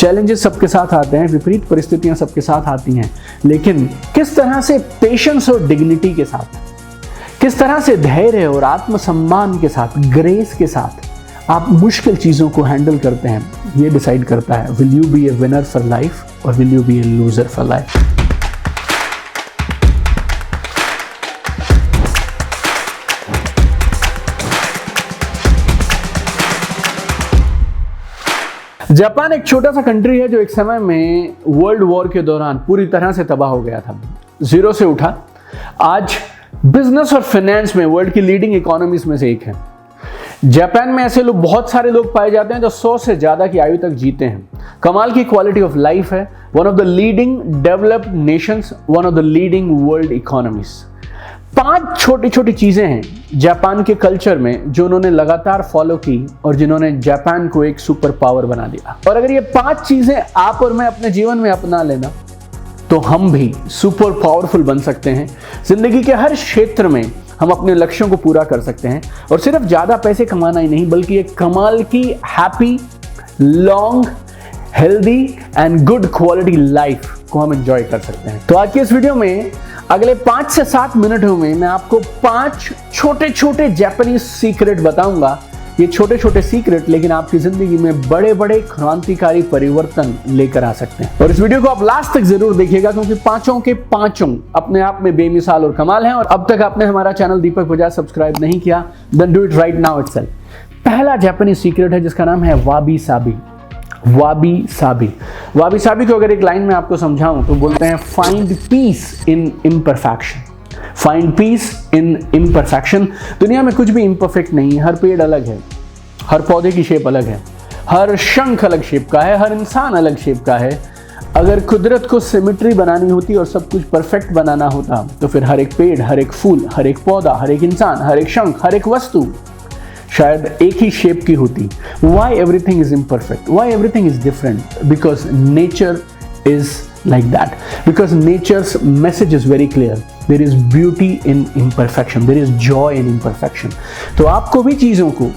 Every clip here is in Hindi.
चैलेंजेस सबके साथ आते हैं, विपरीत परिस्थितियां सबके साथ आती हैं, लेकिन किस तरह से पेशेंस और डिग्निटी के साथ, किस तरह से धैर्य और आत्मसम्मान के साथ, ग्रेस के साथ आप मुश्किल चीज़ों को हैंडल करते हैं, ये डिसाइड करता है will you be a winner for life और will you be a loser for life. Japan एक छोटा सा कंट्री है जो एक समय में वर्ल्ड वॉर के दौरान पूरी तरह से तबाह हो गया था, जीरो से उठा, आज बिजनेस और फाइनेंस में वर्ल्ड की लीडिंग इकोनॉमीज में से एक है। जापान में ऐसे लोग, बहुत सारे लोग पाए जाते हैं जो 100 से ज्यादा की आयु तक जीते हैं। कमाल की क्वालिटी ऑफ लाइफ है, one of the leading developed Nations, one of the leading world economies. 5 छोटी छोटी चीजें हैं जापान के कल्चर में जो उन्होंने लगातार फॉलो की और जिन्होंने जापान को एक सुपर पावर बना दिया। और अगर ये 5 चीजें आप और मैं अपने जीवन में अपना लेना तो हम भी सुपर पावरफुल बन सकते हैं। जिंदगी के हर क्षेत्र में हम अपने लक्ष्यों को पूरा कर सकते हैं और सिर्फ ज्यादा पैसे कमाना ही नहीं, बल्कि एक कमाल की happy, long, healthy and good quality life को हम एंजॉय कर सकते हैं। तो आज की इस वीडियो में अगले 5 से 7 मिनटों में मैं आपको 5 छोटे छोटे जापानीज सीक्रेट बताऊंगा। ये छोटे छोटे सीक्रेट लेकिन आपकी जिंदगी में बड़े बड़े क्रांतिकारी परिवर्तन लेकर आ सकते हैं। और इस वीडियो को आप लास्ट तक जरूर देखिएगा क्योंकि पांचों के पांचों अपने आप में बेमिसाल और कमाल हैं। और अब तक आपने हमारा चैनल दीपक बजाज सब्सक्राइब नहीं किया, then do it right now itself. पहला जापानीज सीक्रेट है जिसका नाम है वाबी साबी। वाबी साबी, वाबी साबी को अगर एक लाइन में आपको समझाऊं तो बोलते हैं फाइंड पीस इन इम्परफेक्शन। फाइंड पीस इन इम्परफेक्शन। दुनिया में कुछ भी इम्परफेक्ट नहीं है, हर पेड़ अलग है, हर पौधे की शेप अलग है, हर शंख अलग शेप का है, हर इंसान अलग शेप का है। अगर कुदरत को सिमेट्री बनानी होती और सब कुछ परफेक्ट बनाना होता तो फिर हर एक पेड़, हर एक फूल, हर एक पौधा, हर एक इंसान, हर एक शंख, हर एक वस्तु शायद एक ही शेप की होती। Why everything is imperfect? Why everything is different? Because nature is like that. Because nature's message is very clear. There is beauty in imperfection. There is joy in imperfection. तो आपको भी चीज़ों को,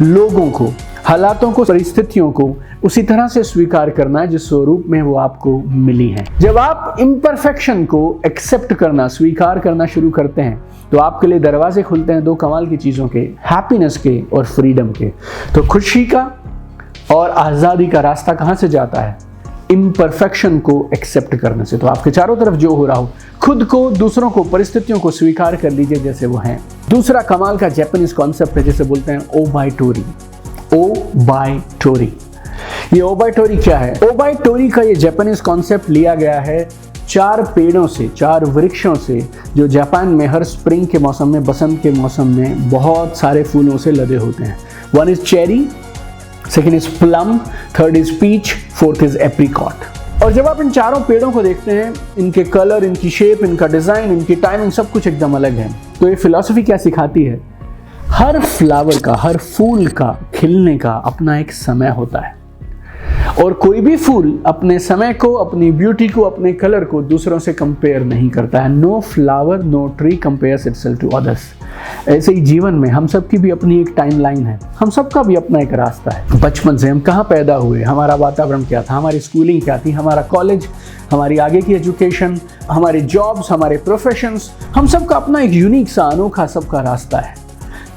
लोगों को, हालातों को, परिस्थितियों को उसी तरह से स्वीकार करना है जिस स्वरूप में वो आपको मिली है। जब आप इम्परफेक्शन को एक्सेप्ट करना, स्वीकार करना शुरू करते हैं तो आपके लिए दरवाजे खुलते हैं 2 कमाल की चीज़ों के, हैप्पीनेस के और फ्रीडम के। तो खुशी का और आज़ादी का रास्ता कहाँ से जाता है? इम्परफेक्शन को एक्सेप्ट करने से। तो आपके चारों तरफ जो हो रहा हो, खुद को, दूसरों को, परिस्थितियों को स्वीकार कर लीजिए जैसे वो हैं। दूसरा कमाल का जापानीज कॉन्सेप्ट है जिसे बोलते हैं ओबाइटोरी। ओबाइटोरी, ये ओबाइटोरी क्या है? ओबाइटोरी का ये जापानीज कॉन्सेप्ट लिया गया है 4 पेड़ों से, 4 वृक्षों से जो जापान में हर स्प्रिंग के मौसम में, बसंत के मौसम में बहुत सारे फूलों से लदे होते हैं। 1 is cherry, 2nd is plum, 3rd is peach, 4th is apricot. और जब आप इन 4 पेड़ों को देखते हैं, इनके कलर, इनकी शेप, इनका डिजाइन, इनकी टाइमिंग, सब कुछ एकदम अलग है। तो ये फिलॉसफी क्या सिखाती है? हर फ्लावर का, हर फूल का खिलने का अपना एक समय होता है और कोई भी फूल अपने समय को, अपनी ब्यूटी को, अपने कलर को दूसरों से कंपेयर नहीं करता है। No flower, no tree compares itself to others. ऐसे ही जीवन में हम सब की भी अपनी एक टाइमलाइन है, हम सबका भी अपना एक रास्ता है। बचपन से हम कहाँ पैदा हुए, हमारा वातावरण क्या था, हमारी स्कूलिंग क्या थी, हमारा कॉलेज, हमारी आगे की एजुकेशन, हमारे जॉब्स, हमारे प्रोफेशंस, हम सबका अपना एक यूनिक सा, अनोखा सबका रास्ता है।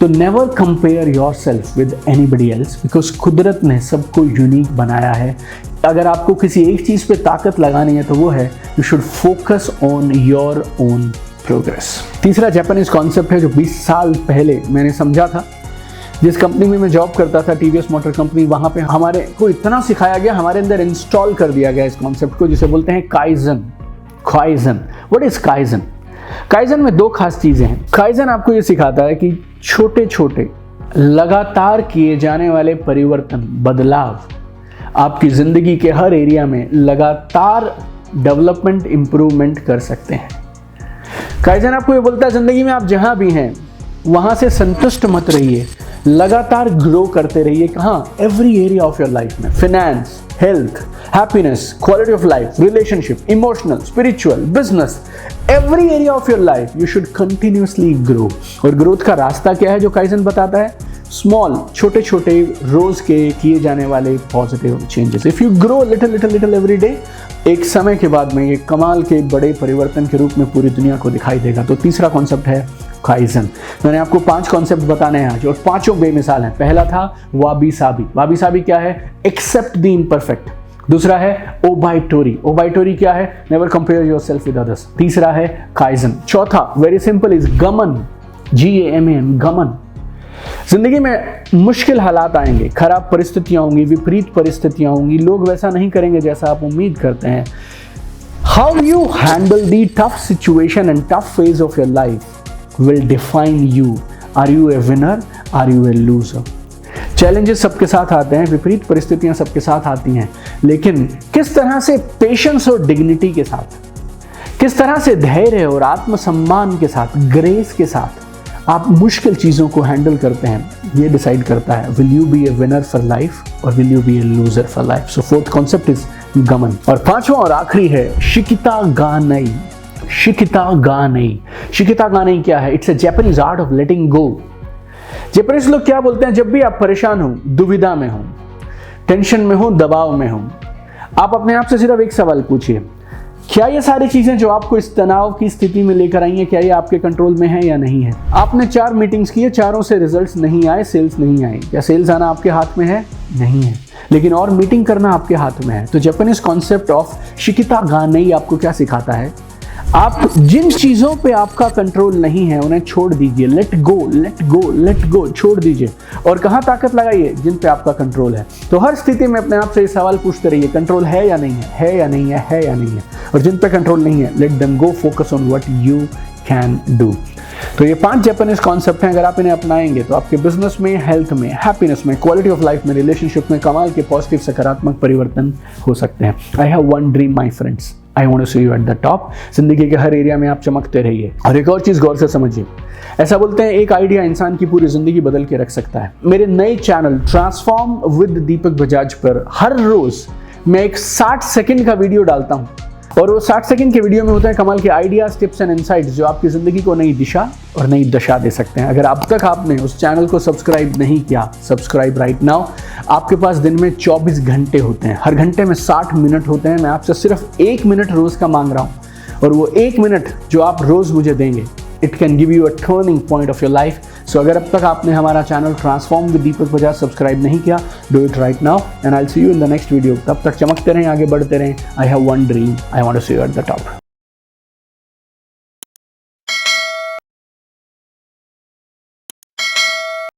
तो never compare your self with anybody else, because कुदरत ने सबको यूनिक बनाया है। अगर आपको किसी एक चीज़ पे ताकत लगानी है तो वो है you should focus on your own progress. तीसरा जापानीज कॉन्सेप्ट है जो 20 साल पहले मैंने समझा था। जिस कंपनी में मैं जॉब करता था, टीवीएस मोटर कंपनी, वहाँ पे हमारे को इतना सिखाया गया, हमारे अंदर इंस्टॉल कर दिया गया इस कॉन्सेप्ट को जिसे बोलते हैं kaizen. Kaizen, what is kaizen? Kaizen में 2 खास चीज़ें हैं। काइजन आपको ये सिखाता है कि छोटे छोटे लगातार किए जाने वाले परिवर्तन, बदलाव आपकी ज़िंदगी के हर एरिया में लगातार डेवलपमेंट, इंप्रूवमेंट कर सकते हैं। काइजन आपको ये बोलता है ज़िंदगी में आप जहाँ भी हैं वहाँ से संतुष्ट मत रहिए, लगातार ग्रो करते रहिए। कहाँ? Every area of your life में, finance, health, happiness, quality of life, relationship, emotional, spiritual, business, every area of your life you should continuously grow. और ग्रोथ का रास्ता क्या है जो काइजन बताता है? स्मॉल, छोटे छोटे रोज के किए जाने वाले positive changes. If you grow little little little every day, एक समय के बाद में ये कमाल के बड़े परिवर्तन के रूप में पूरी दुनिया को दिखाई देगा। तो तीसरा कॉन्सेप्ट है काइजन। मैंने आपको 5 कॉन्सेप्ट बताने हैं आज और पांचों बेमिसाल हैं। पहला था वाबी साबी। वाबी साबी क्या है? Accept the imperfect. दूसरा है ओबाइटोरी। ओबाइटोरी क्या है? Never compare yourself with others. तीसरा है काइजन। चौथा very simple is gaman, GAMAN, गमन। जिंदगी में मुश्किल हालात आएंगे, खराब परिस्थितियां होंगी, विपरीत परिस्थितियां होंगी, लोग वैसा नहीं करेंगे जैसा आप उम्मीद करते हैं। How you handle the tough situation and tough phase of your life will define you. Are you a winner? Are you a loser? Challenges सबके साथ आते हैं, विपरीत परिस्थितियां सबके साथ आती हैं, लेकिन किस तरह से पेशेंस और डिग्निटी के साथ, किस तरह से धैर्य और आत्मसम्मान के साथ, ग्रेस के साथ आप मुश्किल चीज़ों को हैंडल करते हैं, ये डिसाइड करता है will you be a winner for life और will you be a loser for life. So fourth concept is गमन। और पांचवा और आखिरी है शिकिता गा नई। शिकिता गा नई। शिकिता गा नई क्या है? It's a Japanese art of letting go. Japanese लोग क्या बोलते हैं? जब भी आप परेशान हो, दुविधा में हो, टेंशन में हो, दबाव में हो, आप अपने आप से सिर्फ एक सवाल पूछिए, क्या ये सारी चीजें जो आपको इस तनाव की स्थिति में लेकर आई हैं, क्या ये आपके कंट्रोल में है या नहीं है? आपने 4 मीटिंग्स की है, चारों से रिजल्ट्स नहीं आए, सेल्स नहीं आए। क्या सेल्स आना आपके हाथ में है? नहीं है, लेकिन और मीटिंग करना आपके हाथ में है। तो जापानीज कॉन्सेप्ट ऑफ शिकिता गा नई आपको क्या सिखाता है? आप जिन चीजों पे आपका कंट्रोल नहीं है उन्हें छोड़ दीजिए। Let go, let go, let go, छोड़ दीजिए। और कहाँ ताकत लगाइए? जिन पे आपका कंट्रोल है। तो हर स्थिति में अपने आप से ये सवाल पूछते रहिए, कंट्रोल है या नहीं है या नहीं है या नहीं है। और जिन पे कंट्रोल नहीं है, let them go, focus on what you can do. तो ये 5 जापानीज कॉन्सेप्ट हैं, अगर आप इन्हें अपनाएंगे तो आपके बिजनेस में, हेल्थ में, हैप्पीनेस में, क्वालिटी ऑफ लाइफ में, रिलेशनशिप में कमाल के पॉजिटिव सकारात्मक परिवर्तन हो सकते हैं। I have one dream my friends, I want to see you at the top. जिंदगी के हर एरिया में आप चमकते रहिए। और एक और चीज गौर से समझिए, ऐसा बोलते हैं एक आइडिया इंसान की पूरी जिंदगी बदल के रख सकता है। मेरे नए channel transform with Deepak Bajaj पर हर रोज मैं एक 60 सेकंड का वीडियो डालता हूं, और वो 60 सेकंड के वीडियो में होते हैं कमाल के आइडियाज, टिप्स एंड इनसाइट्स जो आपकी जिंदगी को नई दिशा और नई दशा दे सकते हैं। अगर अब तक आपने उस चैनल को सब्सक्राइब नहीं किया, सब्सक्राइब राइट नाउ। आपके पास दिन में 24 घंटे होते हैं, हर घंटे में 60 मिनट होते हैं। मैं आपसे सिर्फ 1 मिनट रोज का मांग रहा हूं, और वो 1 मिनट जो आप रोज मुझे देंगे, it can give you a turning point of your life. So अगर अब तक आपने हमारा channel transform with Deepak Bajaj subscribe नहीं किया, do it right now and I will see you in the next video. तब तक चमकते रहें, आगे बढ़ते रहें। I have one dream, I want to see you at the top.